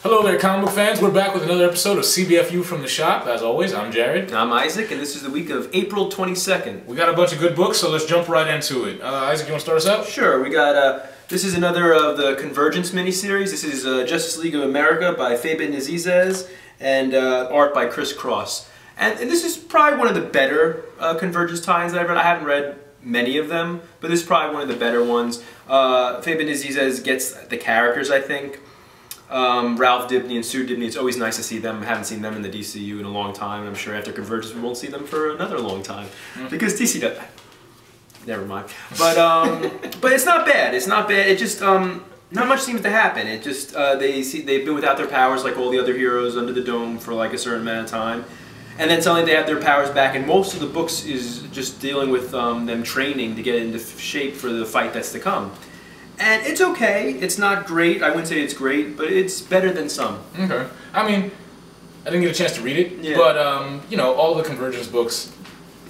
Hello there, comic book fans. We're back with another episode of CBFU from the shop. As always, I'm Jared. I'm Isaac, and this is the week of April 22nd. We got a bunch of good books, so let's jump right into it. Isaac, you want to start us out? Sure. We got, this is another of the Convergence miniseries. This is Justice League of America by Fabian Nicieza and art by Chris Cross. And this is probably one of the better Convergence tie-ins that I've read. I haven't read many of them, but this is probably one of the better ones. Fabian Nicieza gets the characters, I think. Ralph Dibny and Sue Dibny, it's always nice to see them. I haven't seen them in the DCU in a long time. I'm sure after Convergence we won't see them for another long time. Because DC does... Never mind. But it's not bad. It's not bad. It just, not much seems to happen. It just, they've been without their powers like all the other heroes under the dome for like a certain amount of time. And then suddenly they have their powers back, and most of the books is just dealing with them training to get into shape for the fight that's to come. And it's okay. It's not great. I wouldn't say it's great, but it's better than some. Okay. I mean, I didn't get a chance to read it, but you know, all the Convergence books,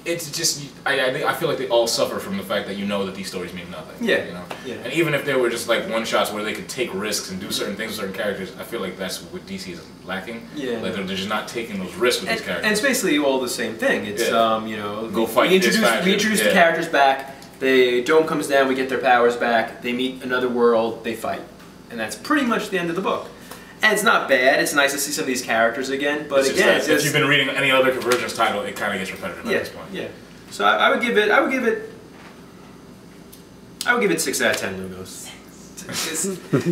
it's just I feel like they all suffer from the fact that you know that these stories mean nothing. Yeah. You know. Yeah. And even if they were just like one shots where they could take risks and do certain things with certain characters, I feel like that's what DC is lacking. Yeah. Like they're just not taking those risks with these characters. And it's basically all the same thing. It's you know, go fight. We introduce the characters back. The dome comes down, we get their powers back, they meet another world, they fight. And that's pretty much the end of the book. And it's not bad, it's nice to see some of these characters again, but again, it's just, if you've been reading any other Convergence title, it kind of gets repetitive at this point. Yeah. So I would give it 6 out of 10 Lugos.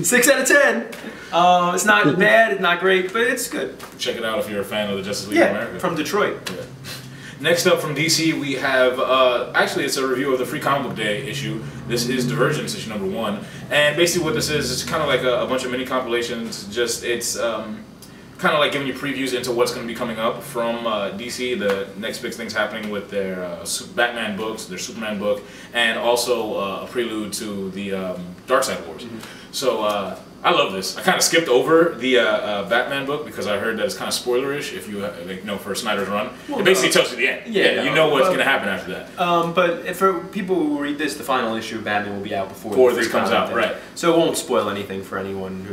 6 out of 10. It's not bad, it's not great, but it's good. Check it out if you're a fan of the Justice League of America. From Detroit. Yeah. Next up from DC, we have, actually it's a review of the Free Comic Book Day issue. This is Divergence, issue number 1. And basically what this is, it's kind of like a bunch of mini compilations. Just, it's kind of like giving you previews into what's going to be coming up from DC, the next big things happening with their Batman books, their Superman book, and also a prelude to the Darkseid Wars. So, I love this. I kind of skipped over the Batman book because I heard that it's kind of spoilerish if you like know for Snyder's run. Well, it basically tells you the end. Yeah, you know what's going to happen after that. But for people who read this, the final issue of Batman will be out before this comes out, right? So it won't spoil anything for anyone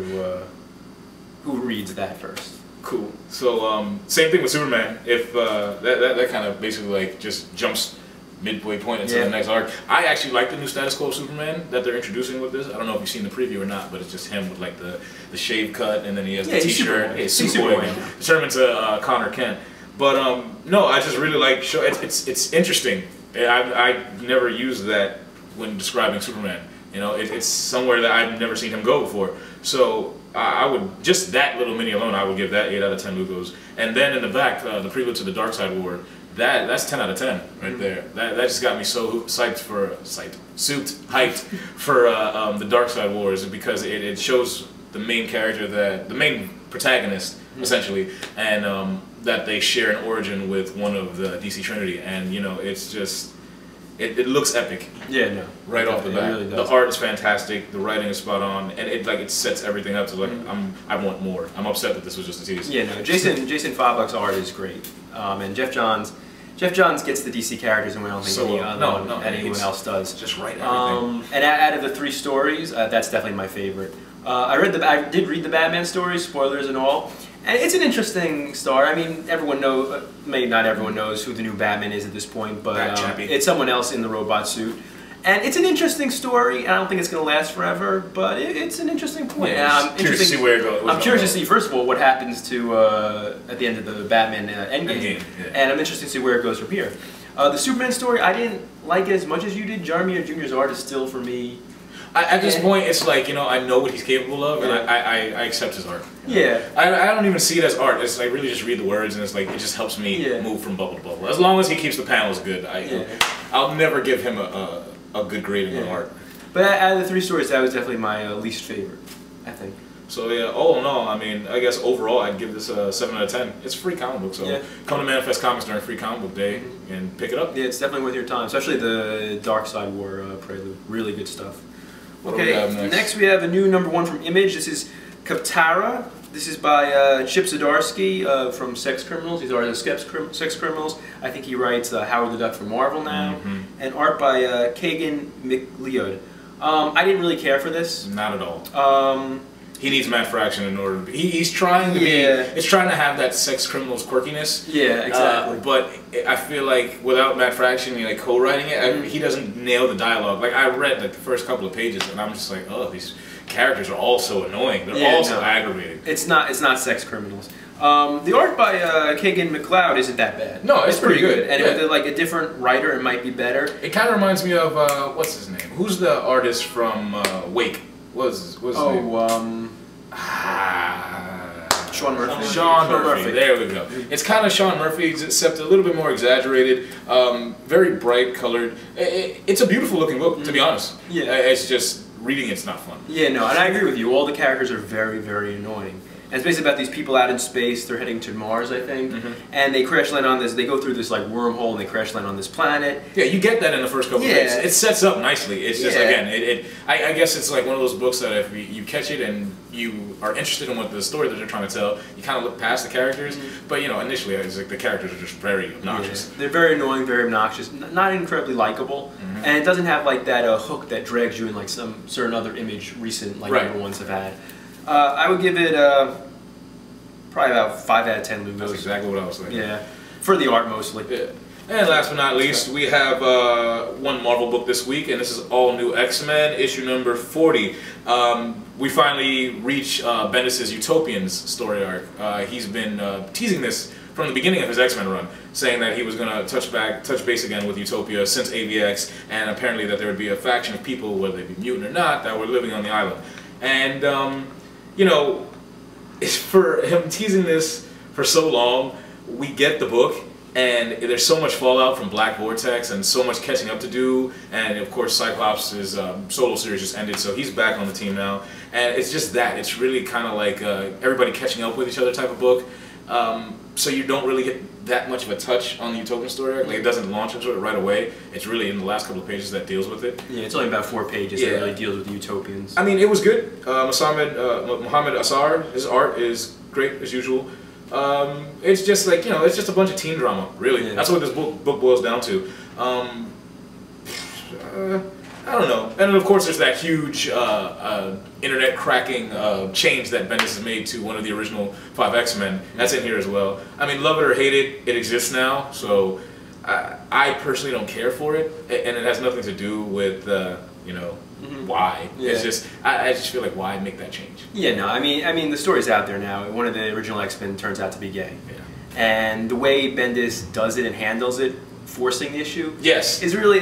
who reads that first. Cool. So same thing with Superman. If that kind of basically like just jumps midway point into the next arc. I actually like the new status quo of Superman that they're introducing with this. I don't know if you've seen the preview or not, but it's just him with like the shave cut, and then he has the t-shirt. It's Superboy. Determined to Connor Kent. But no, I just really like it's interesting. I never used that when describing Superman. You know, it's somewhere that I've never seen him go before. So I would just that little mini alone, I would give that 8 out of 10 Lugos. And then in the back, the prelude to the Darkseid War. That's 10 out of 10 right there. That just got me so hyped for the Darkseid Wars because it shows the main character, the main protagonist essentially, and that they share an origin with one of the DC Trinity, and you know it's just it looks epic. Yeah, no, right off the bat. Really the art is fantastic, the writing is spot on, and it sets everything up to like I want more. I'm upset that this was just a tease. Yeah, no, Jason Fabok's art is great, and Jeff Johns gets the DC characters, and we don't think anyone else does. Just write everything. And out of the 3 stories, that's definitely my favorite. I did read the Batman stories, spoilers and all, and it's an interesting story. I mean, everyone knows, maybe not everyone knows who the new Batman is at this point, but it's someone else in the robot suit. And it's an interesting story. I don't think it's going to last forever, but it's an interesting point. Yeah, I'm curious to see where it goes. I'm curious to see, first of all, what happens to at the end of the Batman Endgame, and I'm interested to see where it goes from here. The Superman story, I didn't like it as much as you did. Jarmier Jr.'s art is still, for me... At this point, it's like, you know, I know what he's capable of, and I accept his art. Yeah. I don't even see it as art. It's like, really just read the words, and it's like, it just helps me move from bubble to bubble. As long as he keeps the panels good, I'll never give him a good grading on art. But out of the 3 stories, that was definitely my least favorite, I think. So yeah, all in all, I mean, I guess overall I'd give this a 7 out of 10. It's a free comic book, so come to Manifest Comics during Free Comic Book Day and pick it up. Yeah, it's definitely worth your time, especially the Darkseid War prelude. Really good stuff. Okay, next we have a new #1 from Image. This is Kaptara. This is by Chip Zdarsky from Sex Criminals. He's artist of Sex Criminals. I think he writes Howard the Duck for Marvel now. And art by Kagan McLeod. I didn't really care for this. Not at all. he needs Matt Fraction in order to be, he's trying to be, it's trying to have that sex criminals quirkiness. Yeah, exactly. But I feel like without Matt Fraction like co-writing it, he doesn't nail the dialogue. Like I read like the first couple of pages and I'm just like, oh, these characters are all so annoying. They're all so aggravating. It's not sex criminals. The art by Kagan McLeod isn't that bad. No, it's pretty good. And with like a different writer, it might be better. It kind of reminds me of what's his name? Who's the artist from Wake? What's his name? Sean Murphy. Sean Murphy. There we go. It's kind of Sean Murphy, except a little bit more exaggerated. Very bright colored. It's a beautiful looking book, to be honest. Yeah. It's just reading it's not fun. Yeah, no, and I agree with you. All the characters are very, very annoying. And it's basically about these people out in space. They're heading to Mars, I think, and they crash land on this. They go through this like wormhole and they crash land on this planet. Yeah, you get that in the first couple of pages. It sets up nicely. It's just again, I guess it's like one of those books that if you catch it and you are interested in what the story that they're trying to tell, you kind of look past the characters. But you know, initially, it's like the characters are just very obnoxious. Yeah. They're very annoying, very obnoxious, not incredibly likable, and it doesn't have like that hook that drags you in like some certain other image recent like number ones have had. I would give it probably about 5 out of 10 Lugos. That's exactly what I was thinking. Yeah, for the art mostly. Yeah. And last but not least, we have one Marvel book this week, and this is All New X-Men, issue number 40. We finally reach Bendis' Utopians story arc. He's been teasing this from the beginning of his X-Men run, saying that he was going to touch base again with Utopia since AVX, and apparently that there would be a faction of people, whether they be mutant or not, that were living on the island. And, you know, it's for him teasing this for so long, we get the book, and there's so much fallout from Black Vortex and so much catching up to do, and of course Cyclops' solo series just ended, so he's back on the team now, and it's just that, it's really kind of like everybody catching up with each other type of book, so you don't really get that much of a touch on the Utopian story arc. Like it doesn't launch into it right away, it's really in the last couple of pages that deals with it. Yeah, it's only about 4 pages that really deals with the Utopians. I mean, it was good. Mohammed Assar, his art is great as usual. It's just like, you know, it's just a bunch of teen drama, really. That's what this book boils down to. I don't know. And then of course there's that huge internet cracking change that Bendis has made to one of the original 5 X-Men. That's in here as well. I mean, love it or hate it, it exists now, so I personally don't care for it, and it has nothing to do with, you know, why. It's just, I just feel like why make that change? Yeah, no, I mean the story's out there now. One of the original X-Men turns out to be gay. Yeah. And the way Bendis does it and handles it, forcing the issue, is really,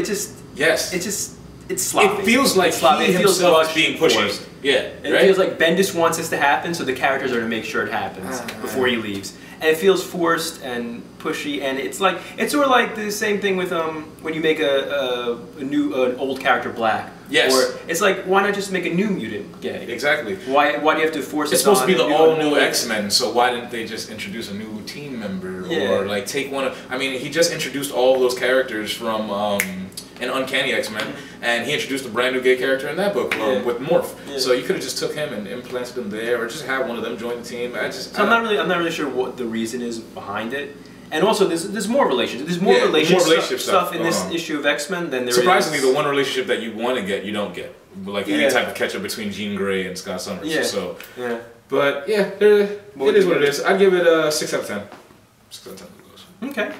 it's sloppy. It feels like he himself is being pushed. Yeah, It feels like Bendis wants this to happen, so the characters are to make sure it happens before he leaves. And it feels forced and pushy, and it's like, it's sort of like the same thing with when you make an old character black. Yes. Or it's like, why not just make a new mutant gay? Exactly. Why do you have to force it? It's supposed to be the all new X-Men, so why didn't they just introduce a new team member or like take one of? I mean, he just introduced all of those characters from an Uncanny X-Men, and he introduced a brand new gay character in that book with Morph. So you could have just took him and implanted him there, or just have one of them join the team. I'm not really sure what the reason is behind it. And also, there's more relationships. There's more relationship stuff in this issue of X-Men than there Surprisingly, the one relationship that you want to get, you don't get. Like any type of catch-up between Jean Grey and Scott Summers. So, but yeah, it is what it is. I'd give it a 6 out of 10. 6 out of 10. Okay.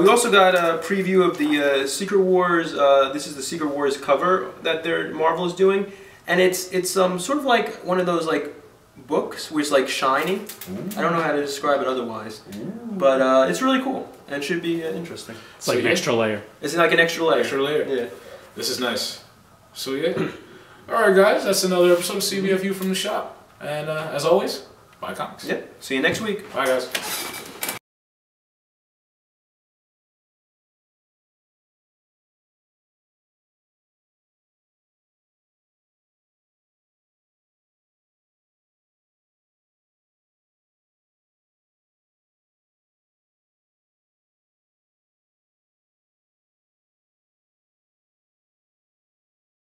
We also got a preview of the Secret Wars. This is the Secret Wars cover that Marvel is doing, and it's sort of like one of those like books where it's like shiny. I don't know how to describe it otherwise, but it's really cool and should be interesting. It's like an extra layer. It's like an extra layer. Extra layer. Yeah. This is nice. So yeah. All right, guys. That's another episode of Cbfu from the shop. And as always, buy comics. Yep. See you next week. Bye, guys.